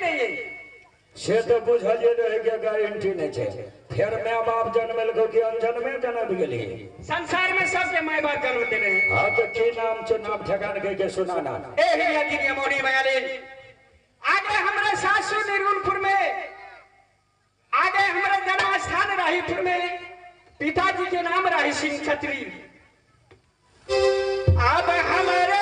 नहीं से तो बुझलिए रहे के गारंटी नहीं छे। फिर माय बाप जन्मल को कि अनजन में जन्म गेली संसार में सबके माय बाप जन्म देने। हां तो की नाम छ नाम ठकान के सुनाना ए हिया जी मोड़ी बंगाली आगे हमारे सासू निर्गुणपुर में आगे हमारे जन्म स्थान राहीपुर में पिताजी के नाम राही सिंह खत्री। अब हमारे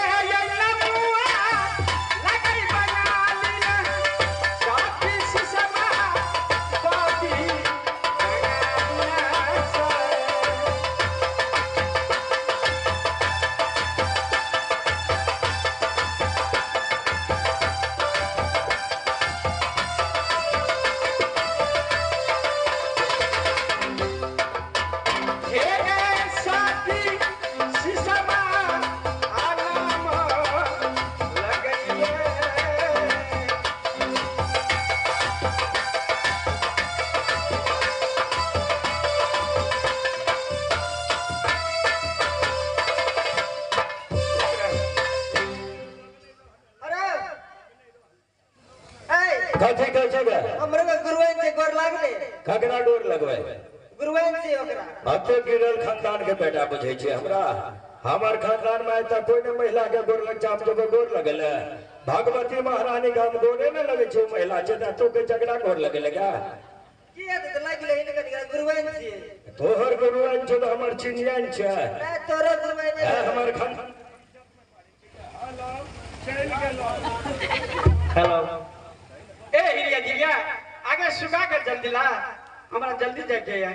कथी कह छबे हमरे को गुरुवन से गोर लागले ककरा डोर लगवे गुरुवन से ओकरा हते गिरल खानदान के बेटा बुझै छै हमरा हमार खानदान में त कोई ने महिला के गोर लग चाप जब गोर लगल भगवती महारानी का हम गोरे न लगे छै महिला छै त तो के झगड़ा गोर लगल का की है त लागले इन के गुरुवन से तोहर गुरुवन छै त हमर चिनियान छै ना तोरो गुरुवन है हमर खान चल गेलो। हेलो ए हिरिया जिया आगे सुगा कर जल्दी ला हमरा जल्दी जाके है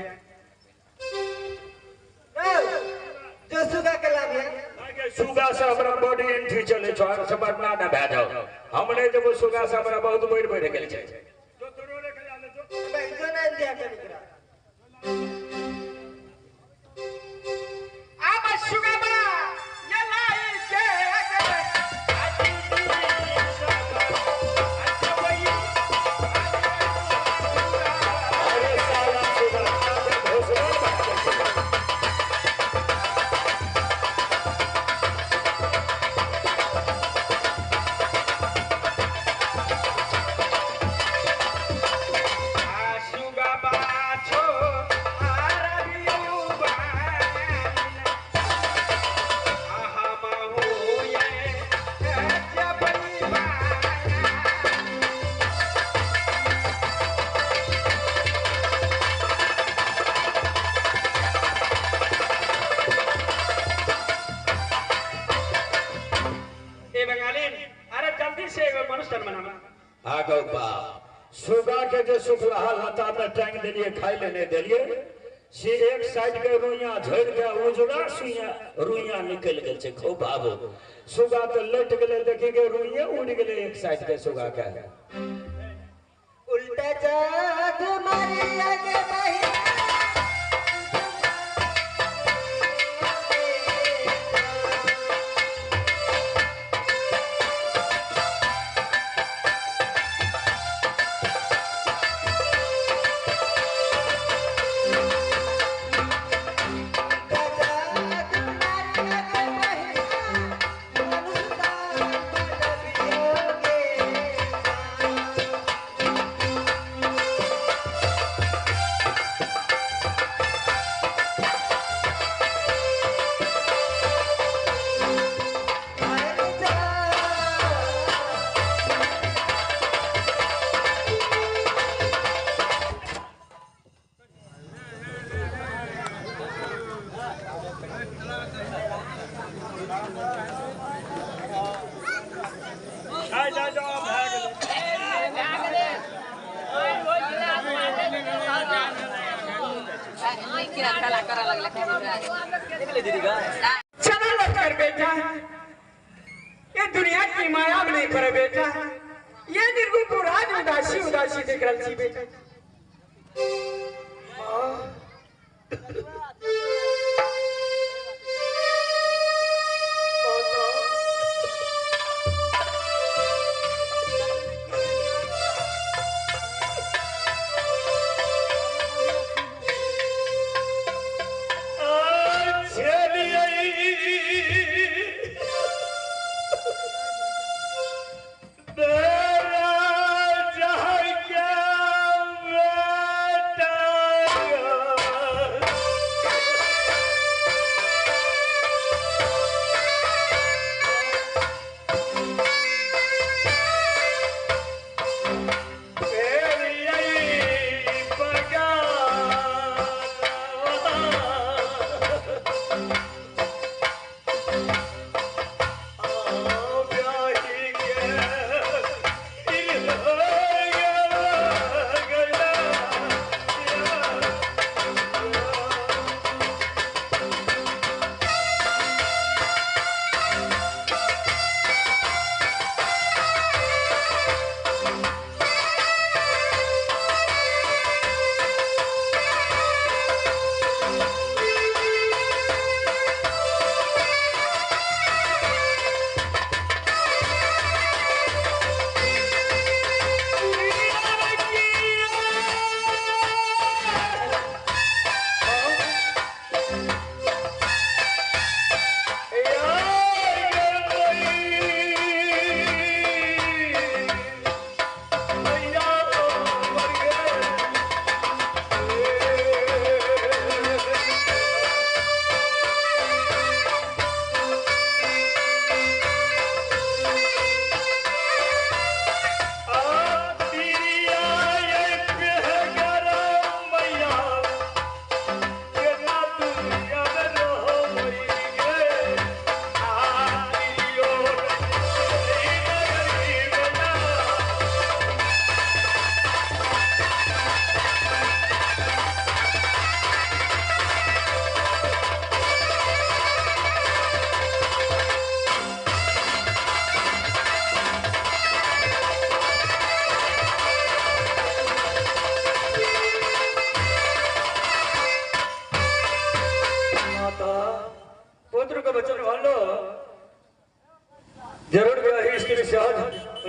जो सुगा के लाभ है आगे सुगा से हमरा बॉडी एंट्री चले छ और सब ना ना भै जाओ हमने जब सुगा से हमरा बहुत बढ़ गेल छै जो तोरो रे के लाले जो भाई जो ना दिया के निकरा अब सुगा बा ये लाई के सुगा के जो सुखला लता में टांग देलिए खाई लेने देलिए से एक साइड के रुइया झड़ के उजड़ा सुइया रुइया निकल गेल छै खूब बाबू सुगा तो लट गेले देखी के रुइया उड़ गेले एक साइड के सुगा के उल्टा जात मारी आगे बही चला लटकर बेटा ये दुनिया की माया में नहीं पड़े बेटा ये निर्गुण आज उदासी उदासी देख रही थी बेटा There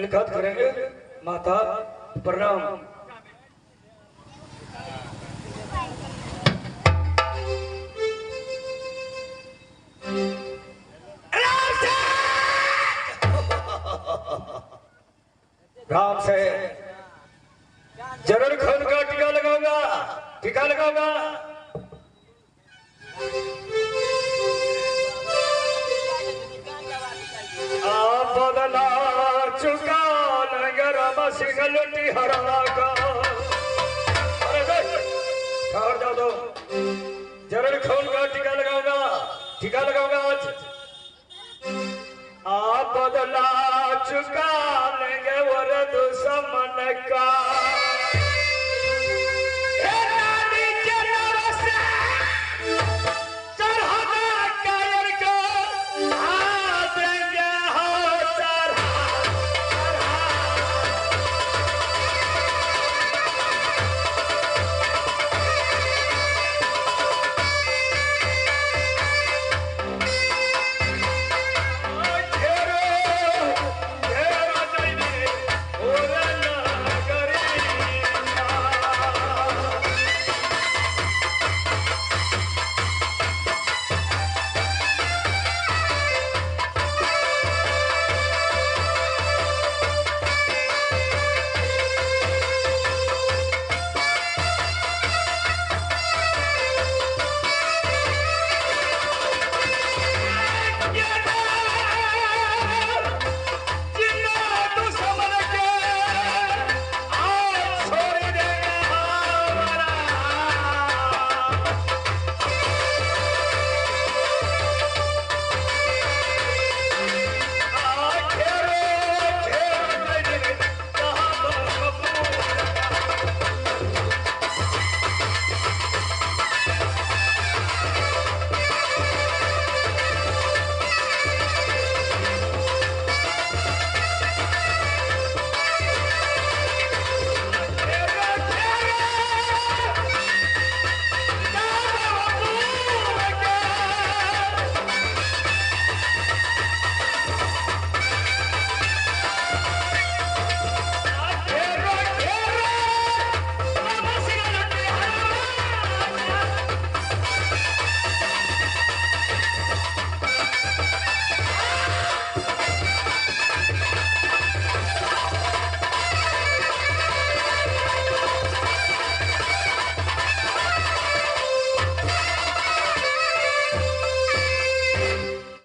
मुलाकात करेंगे। माता प्रणाम। राम से जरूर खून का टीका लगाऊंगा, टीका लगाऊंगा। आप बदला चुका लंगर सिंगलटी हरा का। अरे ठहर जाओ दो, जरूर खून का टीका लगाऊंगा, टीका लगाऊंगा आज। आप बदला चुका लेंगे वो दुश्मन का।